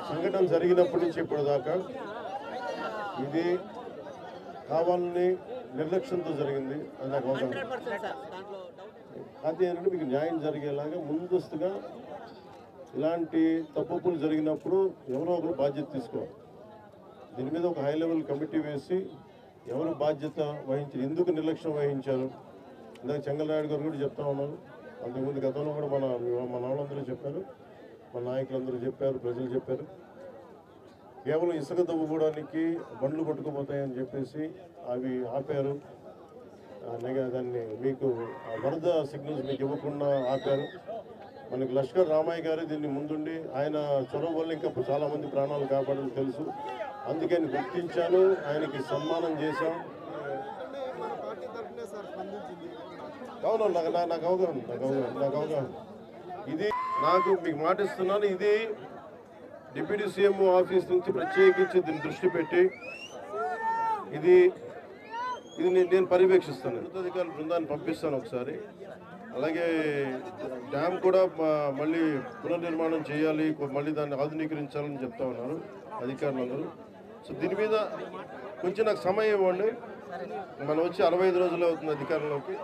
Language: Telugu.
సంఘటన జరిగినప్పటి నుంచి ఇప్పటిదాకా ఇది కావాలని నిర్లక్ష్యంతో జరిగింది అని నాకు అవసరం. అదేంటంటే మీకు న్యాయం జరిగేలాగా ముందస్తుగా ఇలాంటి తప్పులు జరిగినప్పుడు ఎవరో ఒకరు బాధ్యత తీసుకోవాలి. దీని మీద ఒక హై లెవెల్ కమిటీ వేసి ఎవరు బాధ్యత వహించారు, ఎందుకు నిర్లక్ష్యం వహించారు. ఇందాక చెంగలరాయుడు గారు కూడా చెప్తా ఉన్నారు. అంతకుముందు గతంలో కూడా మన వాళ్ళందరూ చెప్పారు, మన నాయకులందరూ చెప్పారు, ప్రజలు చెప్పారు. కేవలం ఇసుక తవ్వుకోవడానికి బండ్లు కొట్టుకుపోతాయని చెప్పేసి అవి ఆపారు. దాన్ని మీకు వరద సిగ్నల్స్ మీకు ఇవ్వకుండా ఆపారు. మనకి లష్కర్ రామయ్య గారు దీన్ని ముందుండి ఆయన చొరవ వల్ల ఇంకా చాలామంది ప్రాణాలు కాపాడని తెలుసు. అందుకని గుర్తించాను, ఆయనకి సన్మానం చేశాం. అవును, నాకు అవగాహన. ఇది నాకు మీకు మాటిస్తున్నాను, ఇది డిప్యూటీ సీఎం ఆఫీస్ నుంచి ప్రత్యేకించి దీన్ని దృష్టి పెట్టి ఇది నేను పర్యవేక్షిస్తాను. అధికారుల బృందాన్ని పంపిస్తాను ఒకసారి. అలాగే డ్యామ్ కూడా మళ్ళీ పునర్నిర్మాణం చేయాలి, మళ్ళీ దాన్ని ఆధునీకరించాలని చెప్తా ఉన్నారు అధికారులందరూ. సో దీని మీద కొంచెం నాకు సమయం ఇవ్వండి. మనం వచ్చి 65 రోజులు అవుతుంది అధికారంలోకి.